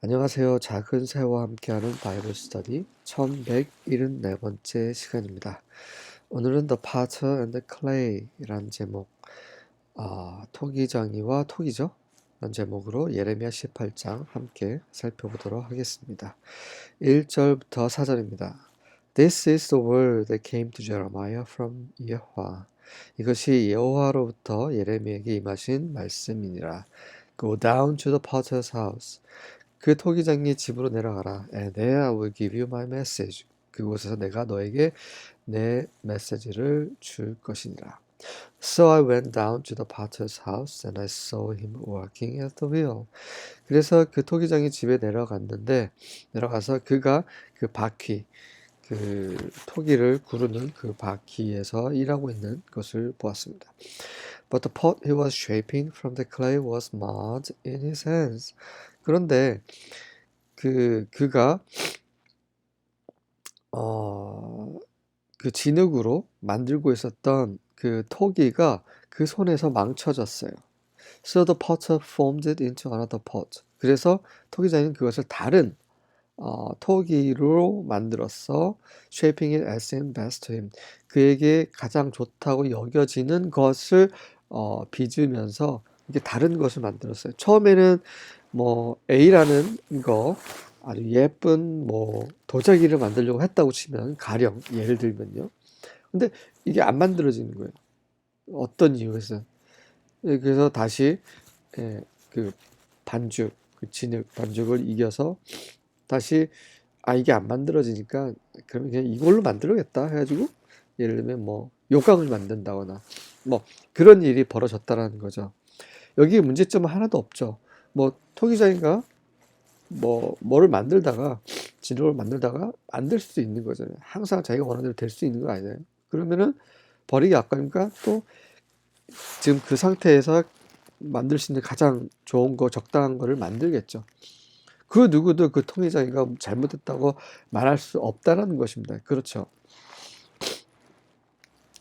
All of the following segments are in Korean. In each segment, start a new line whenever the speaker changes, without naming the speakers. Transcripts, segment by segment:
안녕하세요. 작은 새와 함께하는 바이블 스터디 1174번째 시간입니다. 오늘은 The Potter and the Clay라는 제목, 토기장이와 토기죠? 라는 제목으로 예레미야 18장 함께 살펴보도록 하겠습니다. 1절부터 4절입니다. This is the word that came to Jeremiah from Yahweh. 이것이 여호와로부터 예레미야에게 임하신 말씀이니라. Go down to the potter's house. 그 토기장의 집으로 내려가라. And there I will give you my message. 그곳에서 내가 너에게 내 메시지를 줄 것이니라. So I went down to the potter's house and I saw him working at the wheel. 그래서 그 토기장의 집에 내려가서 그가 그 바퀴, 그 토기를 구르는 그 바퀴에서 일하고 있는 것을 보았습니다. But the pot he was shaping from the clay was mud in his hands. 그런데 그가 그 진흙으로 만들고 있었던 그 토기가 그 손에서 망쳐졌어요. So the potter formed it into another pot. 그래서 토기장은 그것을 다른 토기로 만들었어. Shaping it as seemed best to him. 그에게 가장 좋다고 여겨지는 것을 빚으면서 이게 다른 것을 만들었어요. 처음에는 뭐 A라는 거 아주 예쁜 뭐 도자기를 만들려고 했다고 치면 가령 예를 들면요. 근데 이게 안 만들어지는 거예요. 어떤 이유에서. 예, 그래서 다시 그 반죽, 그 진흙 반죽을 이겨서 다시 이게 안 만들어지니까 그러면 그냥 이걸로 만들어야겠다 해가지고 예를 들면 뭐 요강을 만든다거나 뭐 그런 일이 벌어졌다라는 거죠. 여기 문제점은 하나도 없죠. 뭐 토기장이가 뭐를 만들다가 진흙을 만들다가 안 될 수도 있는 거잖아요. 항상 자기가 원하는 대로 될 수 있는 거 아니에요. 그러면은 버리기 아까우니까 또 지금 그 상태에서 만들 수 있는 가장 좋은 거 적당한 거를 만들겠죠. 그 누구도 그 통일장이가 잘못했다고 말할 수 없다라는 것입니다. 그렇죠.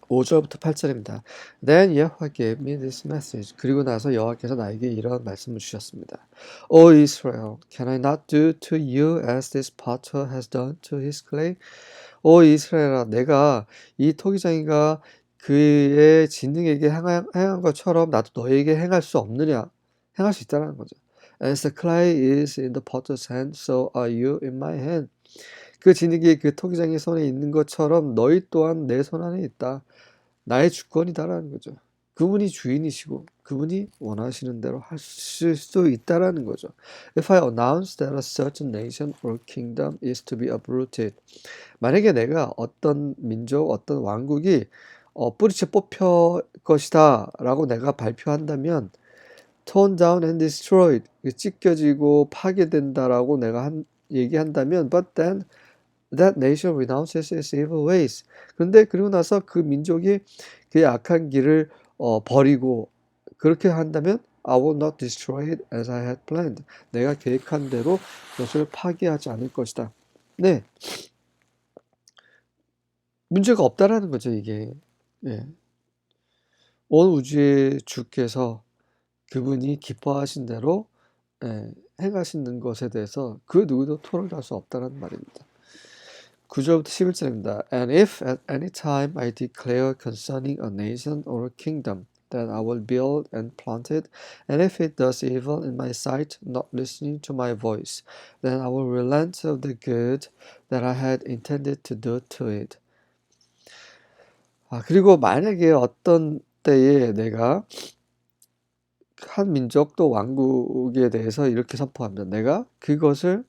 5절부터 8절입니다. Then Yahweh gave me this message. 그리고 나서 여호와께서 나에게 이런 말씀을 주셨습니다. O Israel, can I not do to you as this potter has done to his clay? 오 이스라엘아, 내가 이 토기장이가 그의 진흙에게 행한 것처럼 나도 너에게 행할 수 없느냐? 행할 수 있다는 거죠. As the clay is in the potter's hand, so are you in my hand. 그 진흙이 그 토기장의 손에 있는 것처럼 너희 또한 내 손 안에 있다. 나의 주권이다라는 거죠. 그분이 주인이시고 그분이 원하시는 대로 하실 수 있다라는 거죠. If I announce that a certain nation or kingdom is to be uprooted, 만약에 내가 어떤 민족, 어떤 왕국이 뿌리째 뽑힐 것이다 라고 내가 발표한다면 torn down and destroyed, 찢겨지고 파괴된다라고 내가 얘기한다면 but then that nation renounces its evil ways. 그런데 그리고 나서 그 민족이 그의 악한 길을 버리고 그렇게 한다면 I will not destroy it as I had planned. 내가 계획한 대로 그것을 파괴하지 않을 것이다. 네, 문제가 없다라는 거죠, 이게. 예. 온 우주의 주께서 그분이 기뻐하신 대로 행하시는 것에 대해서 그 누구도 토론할 수 없다는 말입니다. 9절부터 11절입니다. And if at any time I declare concerning a nation or a kingdom that I will build and plant it, and if it does evil in my sight, not listening to my voice, then I will relent of the good that I had intended to do to it. 그리고 만약에 어떤 때에 내가 한 민족 또 왕국에 대해서 이렇게 선포합니다. 내가 그것을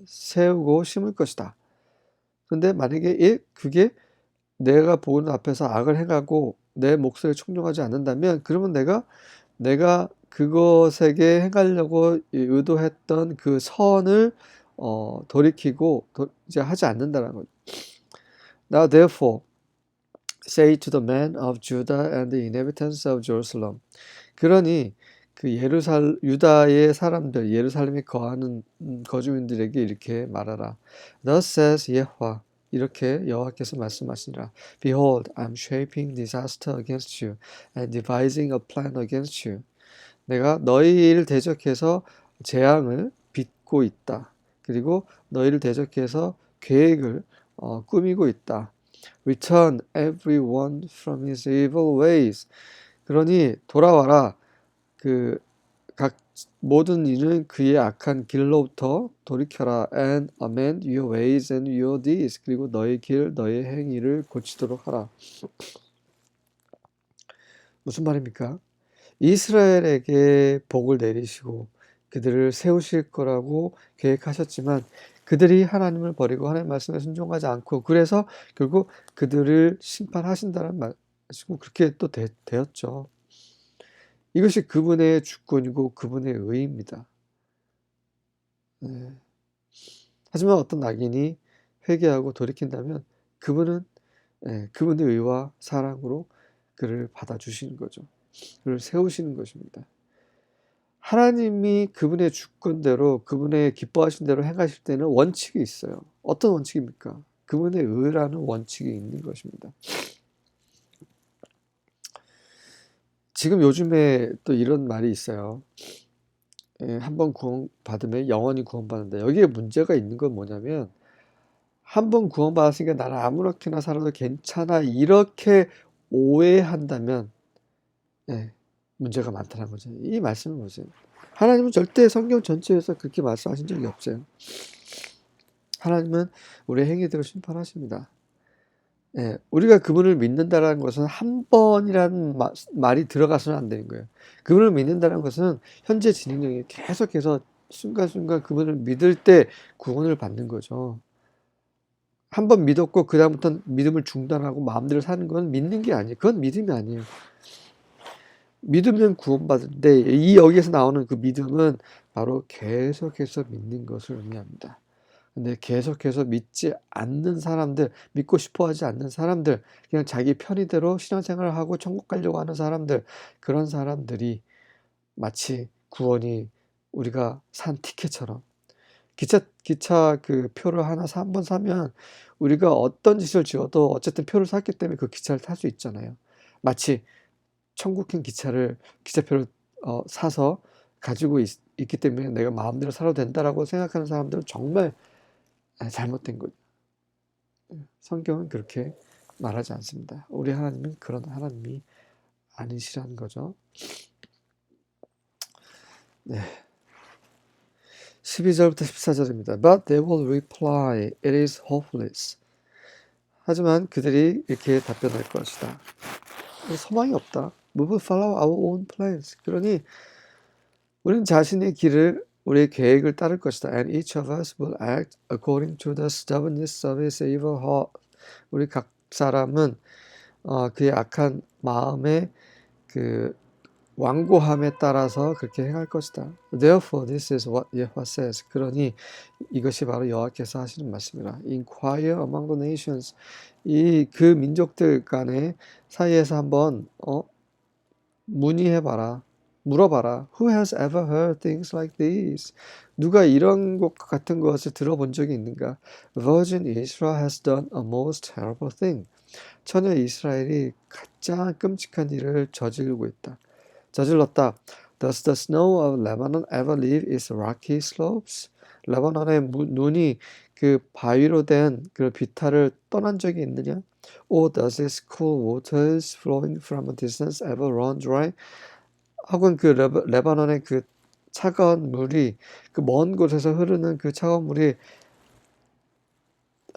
세우고 심을 것이다. 근데 만약에 그게 내가 보는 앞에서 악을 행하고 내 목소리에 충성하지 않는다면 그러면 내가 그것에게 행하려고 의도했던 그 선을 돌이키고 이제 하지 않는다는 거죠. Now therefore say to the men of Judah and the inhabitants of Jerusalem. 그러니 그 유다의 사람들, 예루살렘에 거하는 거주민들에게 이렇게 말하라. Thus says Yahweh. 이렇게 여호와께서 말씀하시니라. Behold, I am shaping disaster against you and devising a plan against you. 내가 너희를 대적해서 재앙을 빚고 있다. 그리고 너희를 대적해서 계획을 꾸미고 있다. Return everyone from his evil ways. 그러니 돌아와라. 그 각 모든 이는 그의 악한 길로부터 돌이켜라. And amend your ways and your deeds. 그리고 너의 길, 너의 행위를 고치도록 하라. 무슨 말입니까? 이스라엘에게 복을 내리시고 그들을 세우실 거라고 계획하셨지만 그들이 하나님을 버리고 하나님의 말씀에 순종하지 않고 그래서 결국 그들을 심판하신다는 말이고 그렇게 또 되었죠. 이것이 그분의 주권이고 그분의 의입니다. 네. 하지만 어떤 악인이 회개하고 돌이킨다면 그분은 그분의 의와 사랑으로 그를 받아주시는 거죠. 그를 세우시는 것입니다. 하나님이 그분의 주권대로 그분의 기뻐하신 대로 행하실 때는 원칙이 있어요. 어떤 원칙입니까? 그분의 의라는 원칙이 있는 것입니다. 지금 요즘에 또 이런 말이 있어요. 한번 구원받으면 영원히 구원받는다. 여기에 문제가 있는 건 뭐냐면 한번 구원받았으니까 나는 아무렇게나 살아도 괜찮아 이렇게 오해한다면 문제가 많다는 거죠. 이 말씀을 보세요. 하나님은 절대 성경 전체에서 그렇게 말씀하신 적이 없어요. 하나님은 우리의 행위대로 심판하십니다. 우리가 그분을 믿는다는 것은 한 번이라는 말이 들어가서는 안 되는 거예요. 그분을 믿는다는 것은 현재 진행형이 계속해서 순간순간 그분을 믿을 때 구원을 받는 거죠. 한 번 믿었고 그 다음부터 믿음을 중단하고 마음대로 사는 건 믿는 게 아니에요. 그건 믿음이 아니에요. 믿으면 구원받는데 이 여기에서 나오는 그 믿음은 바로 계속해서 믿는 것을 의미합니다. 근데 계속해서 믿지 않는 사람들, 믿고 싶어 하지 않는 사람들, 그냥 자기 편의대로 신앙생활을 하고 천국 가려고 하는 사람들, 그런 사람들이 마치 구원이 우리가 산 티켓처럼 기차 그 표를 하나 한 번 사면 우리가 어떤 짓을 지어도 어쨌든 표를 샀기 때문에 그 기차를 탈 수 있잖아요. 마치 천국행 기차표를 사서 가지고 있기 때문에 내가 마음대로 살아도 된다라고 생각하는 사람들은 정말 잘못된 거죠. 성경은 그렇게 말하지 않습니다. 우리 하나님은 그런 하나님이 아니시라는 거죠. 네. 12절부터 14절입니다. But they will reply, it is hopeless. 하지만 그들이 이렇게 답변할 것이다. 소망이 없다. We will follow our own plans. 그러니 우리는 자신의 길을 우리의 계획을 따를 것이다. And each of us will act according to the stubbornness of his evil heart. 우리 각 사람은 그의 악한 마음의 그 완고함에 따라서 그렇게 행할 것이다. Therefore, this is what Yahweh says. 그러니 이것이 바로 여호와께서 하시는 말씀이라. Inquire among the nations. 그 민족들 간의 사이에서 한번 문의해봐라. 물어봐라. Who has ever heard things like these? 누가 이런 것 같은 것을 들어본 적이 있는가? Virgin Israel has done a most terrible thing. 처녀 이스라엘이 가장 끔찍한 일을 저질렀다. Does the snow of Lebanon ever leave its rocky slopes? 레바논의 눈이 그 바위로 된 그 비탈을 떠난 적이 있느냐? Or does its cool waters flowing from a distance ever run dry? 혹은 그 레바논의 그 차가운 물이 그 먼 곳에서 흐르는 그 차가운 물이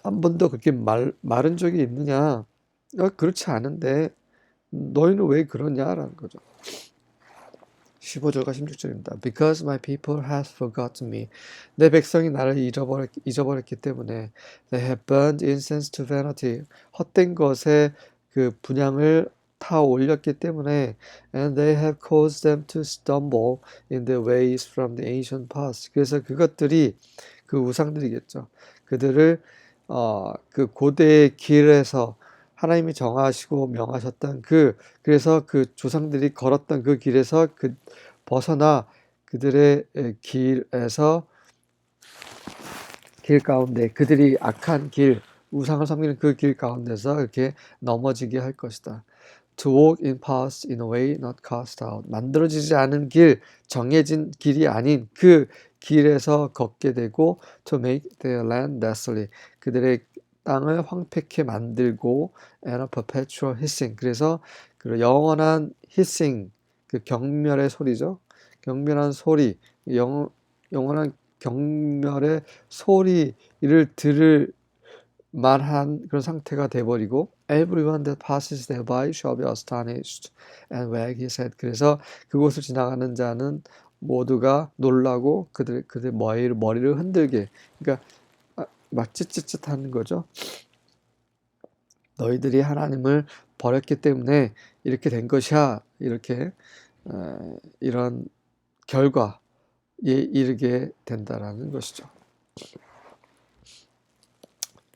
한 번도 그렇게 마른 적이 있느냐? 그렇지 않은데 너희는 왜 그러냐라는 거죠. 15절과 16절입니다. Because my people has forgotten me. 내 백성이 나를 잊어버렸기 때문에 they have burned incense to vanity. 헛된 것에 그 분향을 타 올렸기 때문에 and they have caused them to stumble in their ways from the ancient past. 그래서 그것들이 그 우상들이겠죠. 그들을 그 고대의 길에서 하나님이 정하시고 명하셨던 그래서 그 조상들이 걸었던 그 길에서 벗어나 그들의 길에서 길 가운데 그들이 악한 길 우상을 섬기는 그 길 가운데서 이렇게 넘어지게 할 것이다. to walk in paths in a way not cast out. 만들어지지 않은 길, 정해진 길이 아닌 그 길에서 걷게 되고 to make their land desolate. 그들의 땅을 황폐케 만들고 and a perpetual hissing. 그래서 그 영원한 hissing, 그 경멸의 소리죠. 경멸한 소리, 영원한 경멸의 소리를 들을 만한 그런 상태가 돼버리고 everyone that passes thereby shall be astonished and wag his head. 그래서 그곳을 지나가는 자는 모두가 놀라고 그들 머리를 흔들게. 그러니까 막 찌릿찌릿하는 거죠. 너희들이 하나님을 버렸기 때문에 이렇게 된 것이야. 이렇게 이런 결과에 이르게 된다라는 것이죠.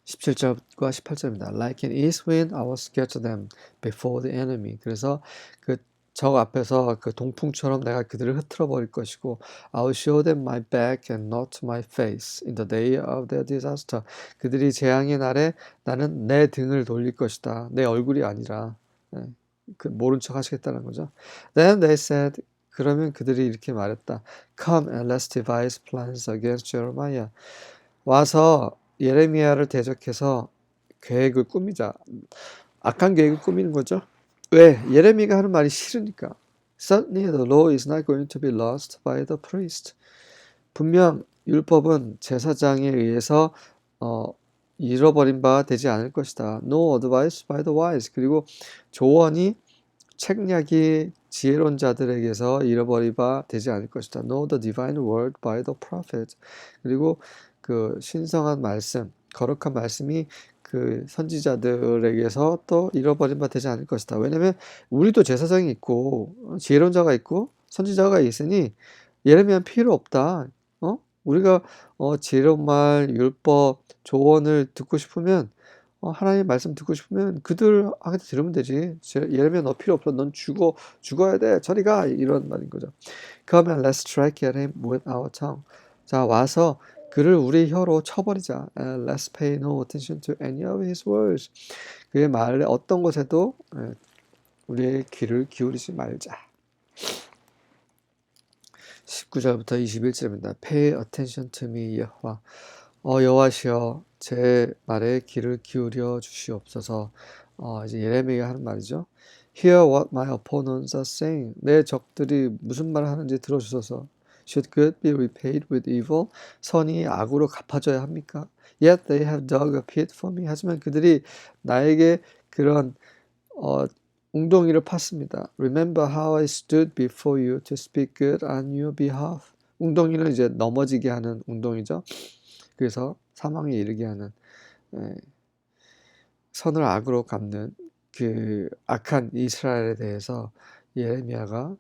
17절과 18절입니다. Like an east wind, I will scatter them before the enemy. 그래서 그 적 앞에서 그 동풍처럼 내가 그들을 흩트러 버릴 것이고, I will show them my back and not my face in the day of their disaster. 그들이 재앙의 날에 나는 내 등을 돌릴 것이다. 내 얼굴이 아니라. 그 모른 척 하시겠다는 거죠. Then they said, 그러면 그들이 이렇게 말했다. Come and let's devise plans against Jeremiah. 와서 예레미야를 대적해서 계획을 꾸미자. 악한 계획을 꾸미는 거죠. 왜? 예레미야가 하는 말이 싫으니까. Certainly the law is not going to be lost by the priest. 분명 율법은 제사장에 의해서 잃어버린 바 되지 않을 것이다. No advice by the wise. 그리고 조언이 책략이 지혜로운 자들에게서 잃어버린 바 되지 않을 것이다. No the divine word by the prophet. 그리고 그 신성한 말씀, 거룩한 말씀이 그 선지자들에게서 또 잃어버린 바 되지 않을 것이다. 왜냐면 우리도 제사장이 있고 지혜로운 자가 있고 선지자가 있으니 예레미야는 필요 없다. 우리가 지혜로운 말, 율법, 조언을 듣고 싶으면 하나님의 말씀 듣고 싶으면 그들한테 들으면 되지. 예레미야 너 필요 없어. 넌 죽어야 돼. 저리 가. 이런 말인 거죠. Come and let's strike at him with our tongue. 자, 와서 그를 우리 혀로 쳐버리자. And let's pay no attention to any of his words. 그의 말의 어떤 것에도 우리의 귀를 기울이지 말자. 19절부터 21절입니다. Pay attention to me, 여호와. 여호와시여, 제 말에 귀를 기울여 주시옵소서. 이제 예레미야가 하는 말이죠. Hear what my opponents are saying. 내 적들이 무슨 말을 하는지 들어주소서. Should good be repaid with evil? 선이 악으로 갚아줘야 합니까? Yet they have dug a pit for me. 하지만 그들이 나에게 그런 웅덩이를 팠습니다. Remember how I stood before you to speak good on your behalf. 웅덩이는 이제 넘어지게 하는 웅덩이죠. 그래서 사망에 이르게 하는 선을 악으로 갚는 그 악한 이스라엘에 대해서 예레미야가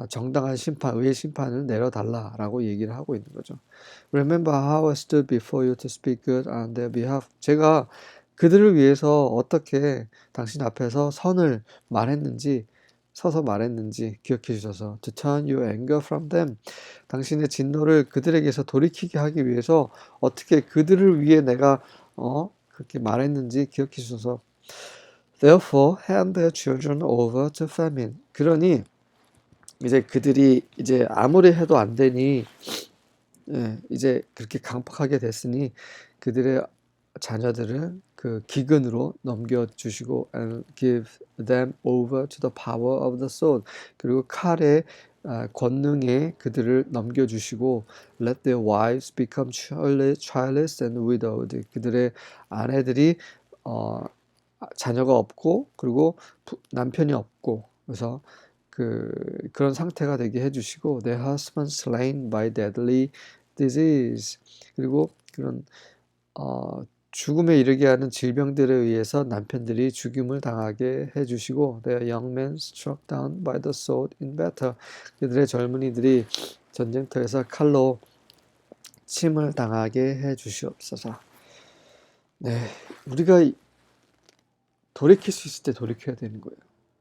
정당한 심판, 의의 심판을 내려달라라고 얘기를 하고 있는 거죠. Remember how I stood before you to speak good on their behalf. 제가 그들을 위해서 어떻게 당신 앞에서 선을 말했는지, 서서 말했는지 기억해 주셔서 to turn your anger from them. 당신의 진노를 그들에게서 돌이키게 하기 위해서 어떻게 그들을 위해 내가 그렇게 말했는지 기억해 주셔서 Therefore hand their children over to famine. 그러니 이제 그들이 이제 아무리 해도 안 되니 이제 그렇게 강팍하게 됐으니 그들의 자녀들을 그 기근으로 넘겨주시고 and give them over to the power of the sword. 그리고 칼의 권능에 그들을 넘겨주시고 let their wives become childless and widowed. 그들의 아내들이 자녀가 없고 그리고 남편이 없고 그래서 그런 상태가 되게 해주시고 their husbands slain by deadly disease. 그리고 그런 죽음에 이르게 하는 질병들에 의해서 남편들이 죽임을 당하게 해주시고 their young men struck down by the sword in battle. 그들의 젊은이들이 전쟁터에서 칼로 침을 당하게 해주시옵소서. 네, 우리가 돌이킬 수 있을 때 돌이켜야 되는 거예요.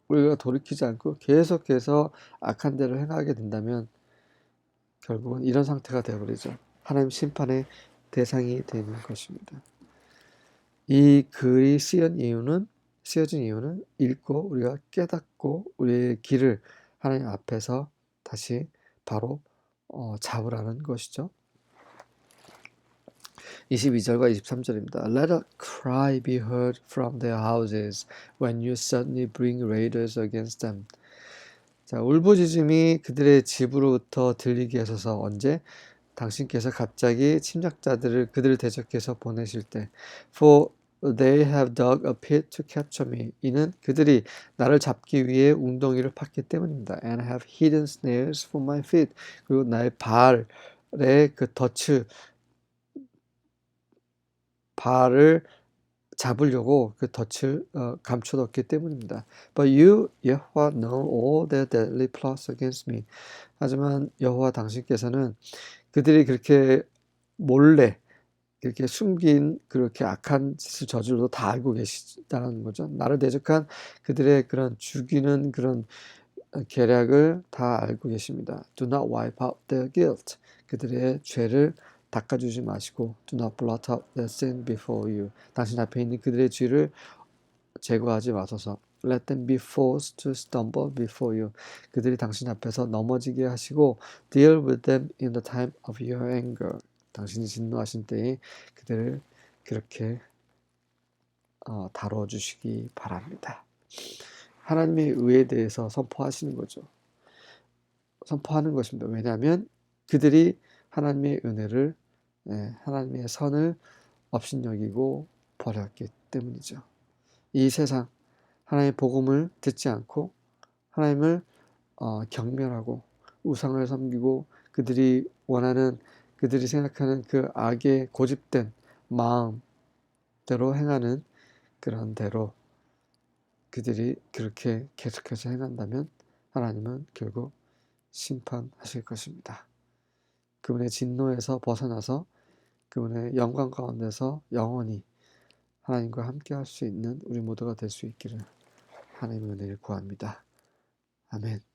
우리가 돌이키지 않고 계속해서 악한 대로 행하게 된다면 결국은 이런 상태가 되어버리죠. 하나님 심판의 대상이 되는 것입니다. 이 글이 쓰인 이유는 쓰여진 이유는 읽고 우리가 깨닫고 우리의 길을 하나님 앞에서 다시 바로 잡으라는 것이죠. 22절과 23절입니다. Let a cry be heard from their houses when you suddenly bring raiders against them. 자, 울부짖음이 그들의 집으로부터 들리게 하소서. 언제? 당신께서 갑자기 침략자들을 그들을 대적해서 보내실 때. For they have dug a pit to capture me. 이는 그들이 나를 잡기 위해 웅덩이를 팠기 때문입니다. And have hidden snares for my feet. 그리고 나의 발에 그 발을 잡으려고 그 덫을 감춰뒀기 때문입니다. But you, 여호와, know all their deadly plots against me. 하지만 여호와 당신께서는 그들이 그렇게 몰래 그렇게 숨긴 그렇게 악한 짓을 저질러도 다 알고 계시다는 거죠. 나를 대적한 그들의 그런 죽이는 그런 계략을 다 알고 계십니다. Do not wipe out their guilt. 그들의 죄를 닦아주지 마시고 Do not blot out their sin before you. 당신 앞에 있는 그들의 죄를 제거하지 마소서. Let them be forced to stumble before you. 그들이 당신 앞에서 넘어지게 하시고 Deal with them in the time of your anger. 당신이 진노하신 때에 그들을 그렇게 다뤄주시기 바랍니다. 하나님의 의에 대해서 선포하시는 거죠. 선포하는 것입니다. 왜냐하면 그들이 하나님의 은혜를 하나님의 선을 업신여기고 버렸기 때문이죠. 이 세상 하나님의 복음을 듣지 않고 하나님을 경멸하고 우상을 섬기고 그들이 원하는 그들이 생각하는 그 악의 고집된 마음대로 행하는 그런 대로 그들이 그렇게 계속해서 행한다면 하나님은 결국 심판하실 것입니다. 그분의 진노에서 벗어나서 그분의 영광 가운데서 영원히 하나님과 함께 할 수 있는 우리 모두가 될 수 있기를 하나님의 은혜를 구합니다. 아멘.